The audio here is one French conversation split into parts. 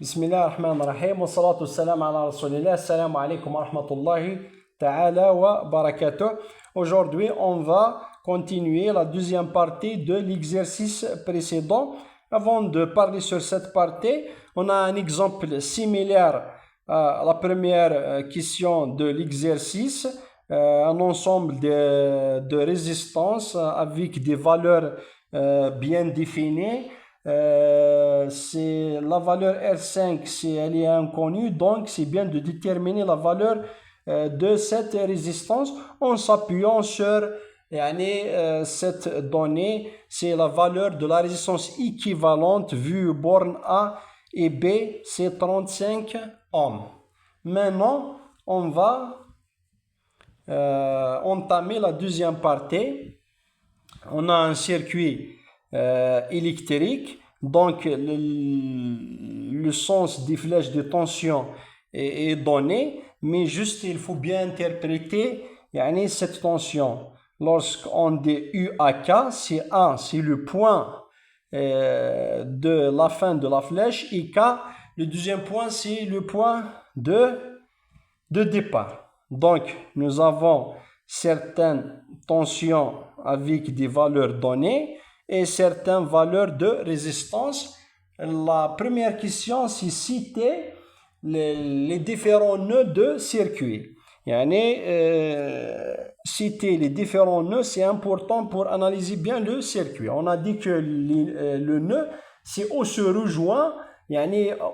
Bismillah ar-Rahman ar-Rahim wa salatu wassalam ala rasulillah. Assalamu alaikum wa rahmatullahi ta'ala wa barakatuh. Aujourd'hui, on va continuer la deuxième partie de l'exercice précédent. Avant de parler sur cette partie, on a un exemple similaire à la première question de l'exercice. Un ensemble de résistances avec des valeurs bien définies. C'est la valeur R5, elle est inconnue, donc c'est bien de déterminer la valeur de cette résistance en s'appuyant sur cette donnée. C'est la valeur de la résistance équivalente vue borne A et B, c'est 35 ohms. Maintenant, on va entamer la deuxième partie. On a un circuit électrique, donc le sens des flèches de tension est donné, mais juste il faut bien interpréter cette tension. Lorsqu'on dit U à K, c'est A, c'est le point de la fin de la flèche, et K, le deuxième point, c'est le point de départ. Donc nous avons certaines tensions avec des valeurs données et certaines valeurs de résistance. La première question, c'est citer les différents nœuds de circuit. Citer les différents nœuds, c'est important pour analyser bien le circuit. On a dit que le nœud, c'est où se rejoint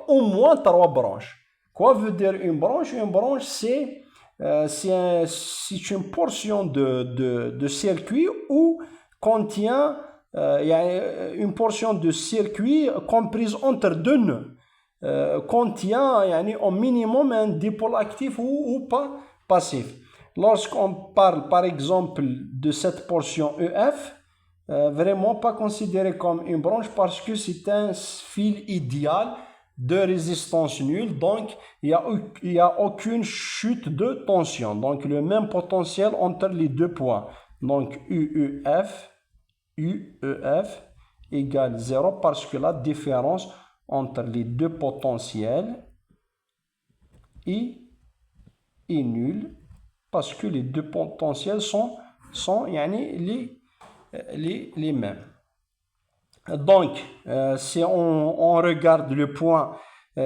au moins 3 branches. Quoi veut dire une branche? Une branche, c'est une portion de circuit où contient une portion de circuit comprise entre deux nœuds, contient au minimum un dipôle actif ou pas passif. Lorsqu'on parle par exemple de cette portion EF, vraiment pas considéré comme une branche parce que c'est un fil idéal de résistance nulle, donc il n'y a aucune chute de tension, donc le même potentiel entre les deux points, donc UEF égale 0 parce que la différence entre les deux potentiels est nulle parce que les deux potentiels sont les mêmes. Donc, si on regarde le point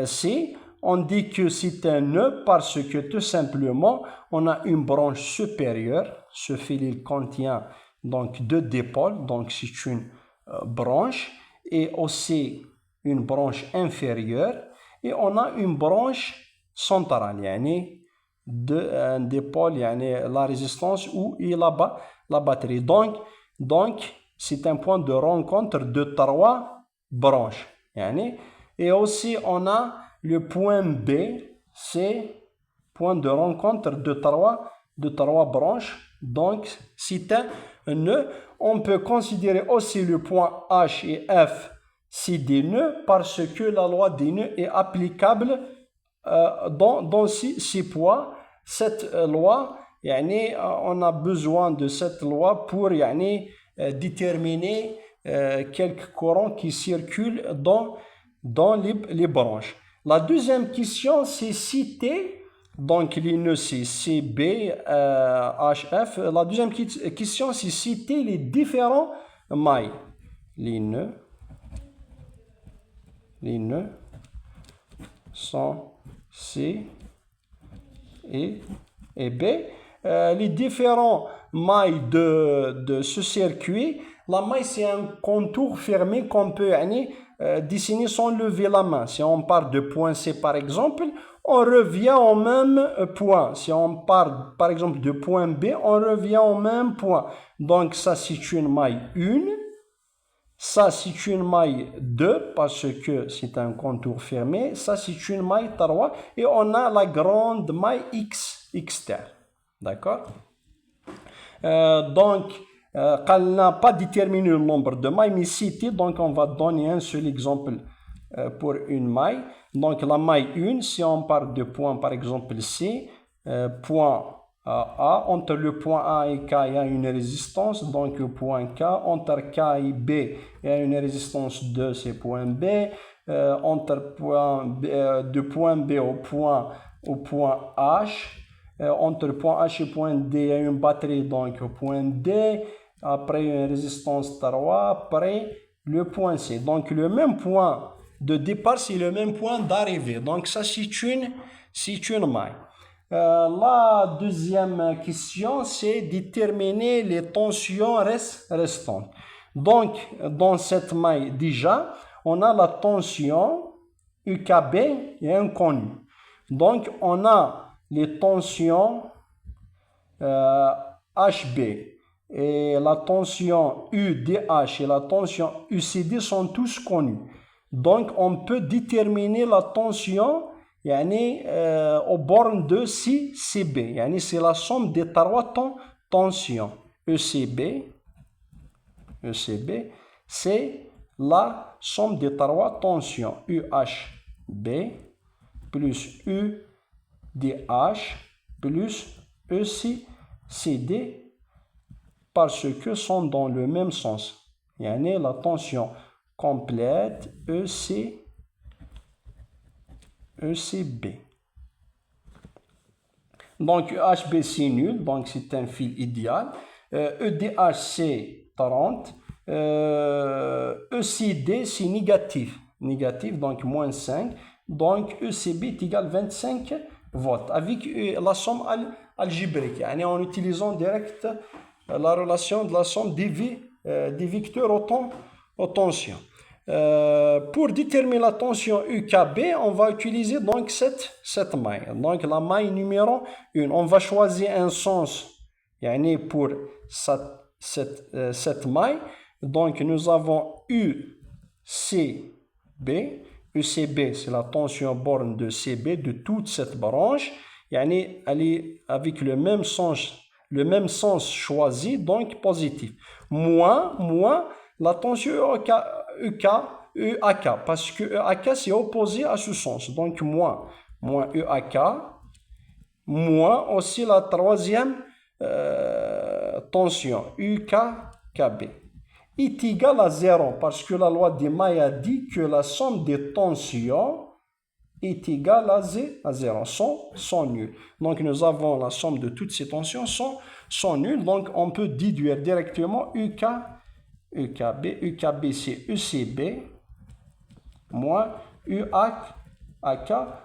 C, on dit que c'est un nœud parce que tout simplement, on a une branche supérieure. Ce fil contient donc deux dipôles, donc c'est une branche, et aussi une branche inférieure, et on a une branche centrale, un dipôle, la résistance ou la batterie. Donc c'est un point de rencontre de 3 branches. Et aussi, on a le point B, c'est point de rencontre de 3 branches. Donc, c'est un nœud. On peut considérer aussi le point H et F, c'est des nœuds parce que la loi des nœuds est applicable dans ces points. Cette loi, on a besoin de cette loi pour déterminer quelques courants qui circulent dans les branches. La deuxième question, c'est citer donc les nœuds, c'est CB, HF. La deuxième question, c'est citer les différents mailles. Les nœuds sont C et B. Les différents mailles de ce circuit, la maille c'est un contour fermé qu'on peut dessiner sans lever la main. Si on part de point C par exemple, on revient au même point. Si on part par exemple de point B, on revient au même point. Donc ça c'est une maille 1, ça c'est une maille 2 parce que c'est un contour fermé, ça c'est une maille 3 et on a la grande maille X externe. D'accord? Donc, elle n'a pas déterminé le nombre de mailles, mais cité, donc on va donner un seul exemple pour une maille. Donc, la maille 1, si on part de point, par exemple C, point A. Entre le point A et K, il y a une résistance, donc le point K. Entre K et B, il y a une résistance de ce point B. Entre de point B au point H. Entre le point H et le point D, il y a une batterie, donc au point D. Après, une résistance 3. Après, le point C. Donc, le même point de départ, c'est le même point d'arrivée. Donc, ça, c'est une maille. La deuxième question, c'est déterminer les tensions restantes. Donc, dans cette maille, déjà, on a la tension UKB est inconnue. Donc, on a les tensions HB et la tension UDH et la tension UCD sont tous connus. Donc, on peut déterminer la tension aux bornes de CB. C'est la somme des trois tensions. ECB, c'est la somme des trois tensions. UHB plus UDH plus ECD parce que sont dans le même sens. La tension complète ECB. Donc UHB c'est nul, donc c'est un fil idéal. EDH c'est 30. ECD c'est négatif, donc moins 5. Donc ECB est égal à 25 volts avec la somme algébrique, en utilisant direct la relation de la somme des vecteurs aux tensions. Pour déterminer la tension UKB, on va utiliser donc cette maille. Donc la maille numéro 1, on va choisir un sens pour cette maille. Donc nous avons UCB. UCB, c'est la tension borne de CB de toute cette branche. Elle est avec le même sens choisi, donc positif. Moins la tension EAK, parce que EAK c'est opposé à ce sens. Donc moins EAK, moins aussi la troisième tension UKB est égal à 0 parce que la loi des mailles a dit que la somme des tensions est égale à 0, sont nuls. Donc nous avons la somme de toutes ces tensions sont nuls. Donc on peut déduire directement UKB. UKB c'est UCB moins UAK.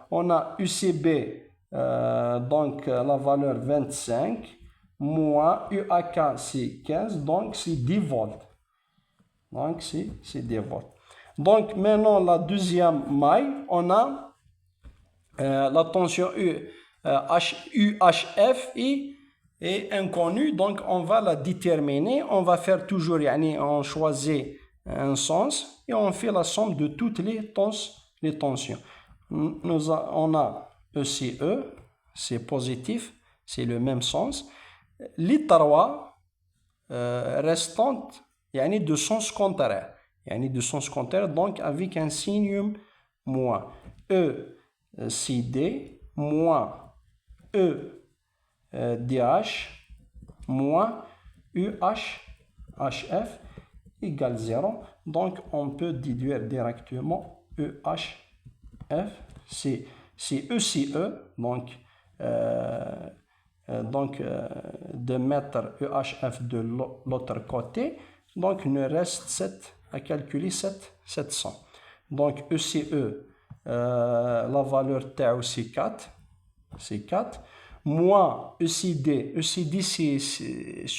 On a UCB, donc la valeur 25, moins UAK c'est 15, donc c'est 10 volts. Donc c'est 10 volts. Donc maintenant la deuxième maille, on a la tension UHF est inconnue, donc on va la déterminer. On va faire toujours, on choisit un sens et on fait la somme de toutes les tensions. On a ECE, c'est positif, c'est le même sens. Les trois restantes, de sens contraire. Donc avec un signe moins. ECD moins EDH moins UHF égale 0. Donc on peut déduire directement EHF, c'est ECE, donc de mettre EHF de l'autre côté. Donc il nous reste à calculer 700. Donc ECE, la valeur tau c'est 4. Moins ECD. ECD c'est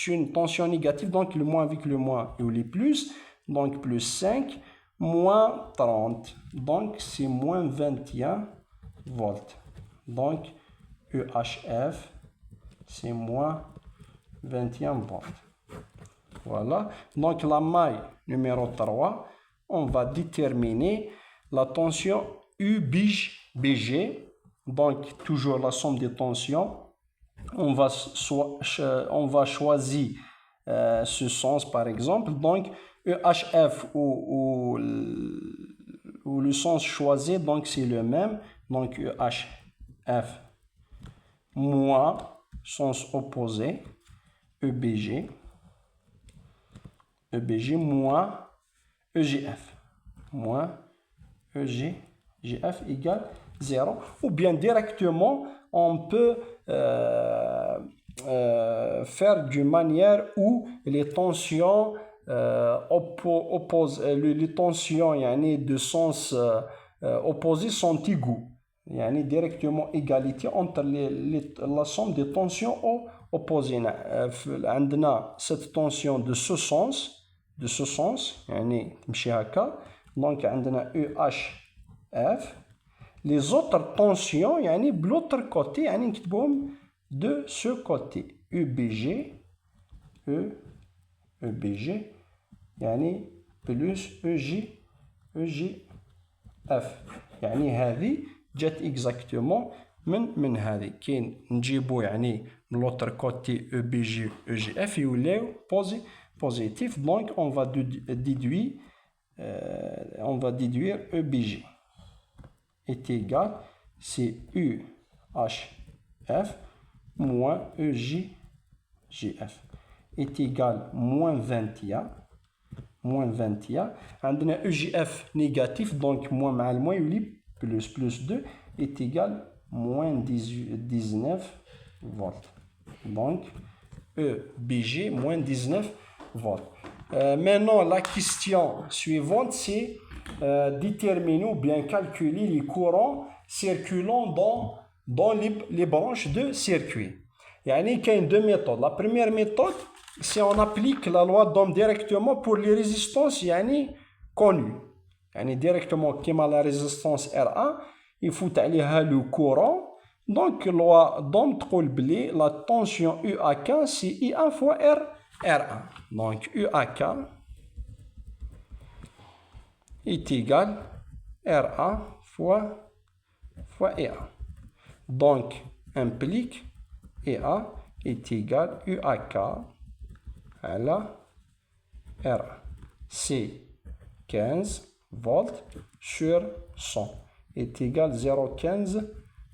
une tension négative, donc le moins avec le moins et le plus. Donc plus 5, moins 30. Donc c'est moins 21 volts. Donc EHF c'est moins 21 volts. Voilà. Donc la maille numéro 3, on va déterminer la tension UBG. Donc toujours la somme des tensions. On va choisir ce sens par exemple. Donc EHF ou le sens choisi, donc c'est le même. Donc EHF moins sens opposé, EBG moins EGF. Moins EGF égale 0. Ou bien directement, on peut faire d'une manière où les tensions les tensions de sens opposés sont égaux. Directement égalité entre la somme des tensions opposées. عندنا cette tension de ce sens تمشي هكا. Donc عندنا EHF. Les autres tensions de l'autre côté نكتبهم de ce côté. EBG plus EGF. هذه جات exactement من هذه. كي نجيبو من l'autre côté EBG EGF يوليو positif. Donc on va déduire EBG est égal, c'est UHF moins EGF est égal moins 21. عندنا EGF négatif, donc moins مع moins يولي plus 2 est égal moins 19 volts. Donc EBG moins 19 volts. Maintenant, la question suivante, c'est déterminer ou bien calculer les courants circulant dans les branches de circuit. Il y a deux méthodes. La première méthode, c'est on applique la loi d'Ohm directement pour les résistances connues. Directement, comme la résistance R1, il faut aller le courant. Donc, la loi d'Ohm تقول la tension UAK, c'est I1 fois R1. Donc, UAK est égal R1 fois EA. Donc, implique EA est égal UAK à la R1. C'est 15 volts sur 100 est égal 0,15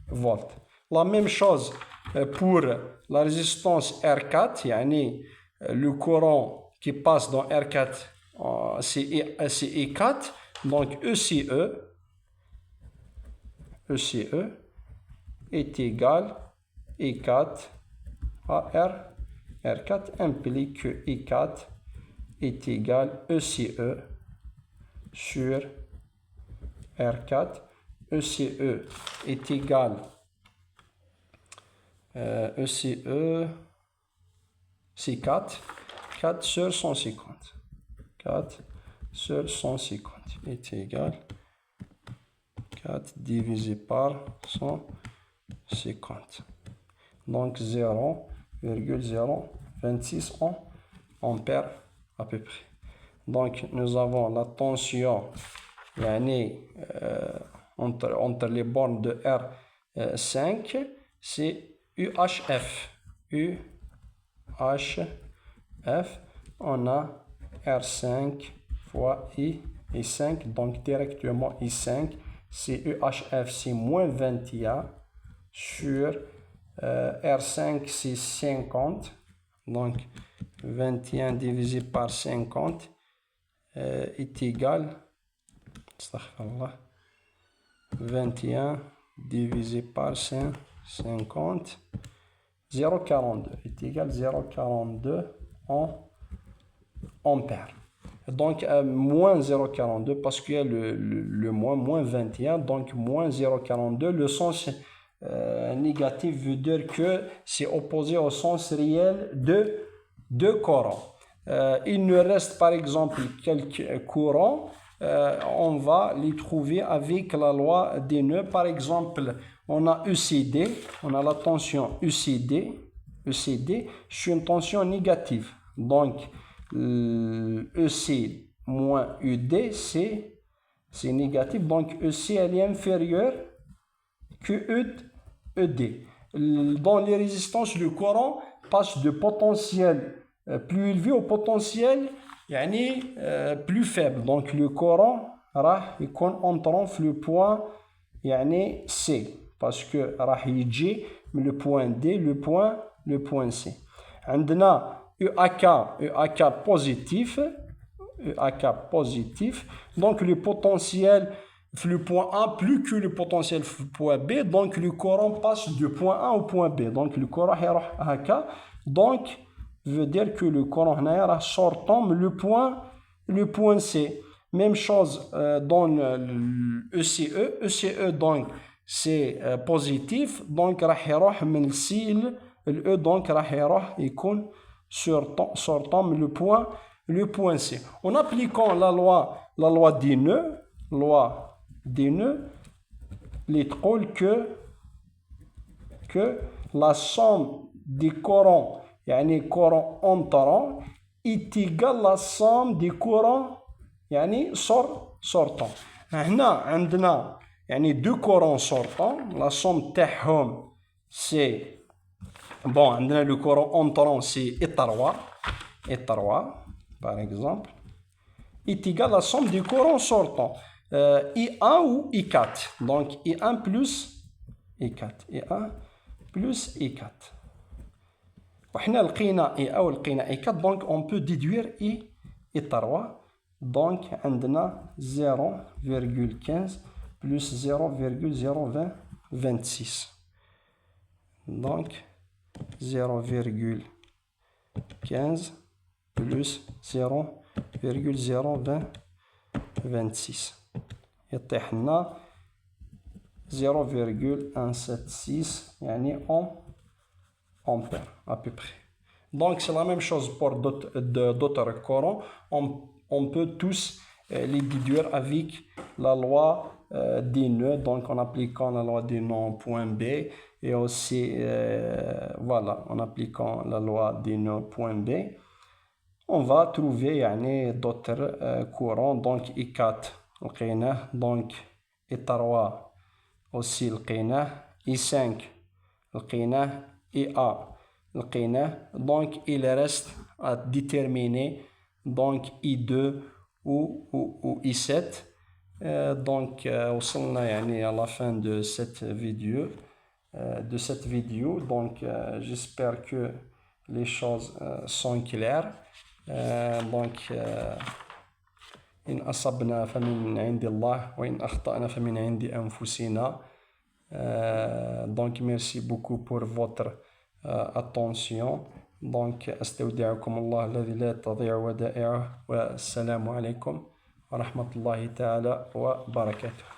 volts. La même chose pour la résistance R4, le courant qui passe dans R4, c'est E4, donc ECE est égal E4 à R4 implique que E4 est égal ECE sur R4. ECE est égal ECE, c'est 4 sur 150. 4 sur 150 est égal 4 divisé par 150. Donc 0,026 ampères à peu près. Donc nous avons la tension entre les bornes de R5, c'est UHF. On a R5 fois I5, donc directement I5, c'est UHF, c'est moins 21 sur R5, c'est 50, donc 21 divisé par 50 est égal, 21 divisé par 50, 0,42 est égal 0,42 ampères. Donc moins 0,42 parce qu'il y a le moins 21, donc moins 0,42. Le sens négatif veut dire que c'est opposé au sens réel de courant. Il nous reste par exemple quelques courants. On va les trouver avec la loi des nœuds. Par exemple, on a ECD, on a la tension ECD sur une tension négative. Donc, EC moins ED, c'est négatif. Donc, EC elle est inférieure que ED. Dans les résistances, le courant passe de potentiel plus élevé au potentiel plus faible. Donc le courant راح يكون entrant في le point C parce que راح يجي من le point D le point le point C. عندنا EAK positif, EAK positif, donc le potentiel le point A plus que le potentiel le point B, donc le courant passe du point A au point B, donc le courant يروح هكا, donc veut dire que le courant هنايا sortant le point C. Même chose dans le ECE, ECE donc c'est positif, donc راح يروح من السي le E, donc راح يروح يكون sortant le point C. En appliquant la loi des nœuds, il trouve que la somme des courants, يعني courant entrant, est égale à la somme des courants يعني sortant. هنا عندنا يعني deux courants sortants, la somme تاعهم c'est bon, عندنا le courant entrant c'est E3 par exemple, est égal à la somme des courants sortants, I1 ou I4, donc I1 plus I4, وحنا لقينا I1 ولقينا I4, donc on peut déduire I3, donc عندنا 0,15 plus 0,026, donc 0,15 plus 0,026 يطيح لنا 0,176 يعني ampère à peu près. Donc c'est la même chose pour d'autres courants. On peut tous les déduire avec la loi des nœuds, donc en appliquant la loi des nœuds en point B, et aussi voilà, en appliquant la loi des nœuds point B, on va trouver يعني d'autres courants. Donc I4 لقيناه, donc I3 aussi لقيناه, I5 لقيناه, IA لقيناه, donc il reste à déterminer donc I2 ou I7. Donc وصلنا يعني à la fin de cette vidéo, donc j'espère que les choses sont claires. Donc إن أصبنا فمن عند الله وإن أخطأنا فمن عند أنفسنا. Donc merci beaucoup pour votre attention. Donc أستودعكم الله الذي لا تضيع ودائعه, والسلام عليكم ورحمة الله تعالى وبركاته.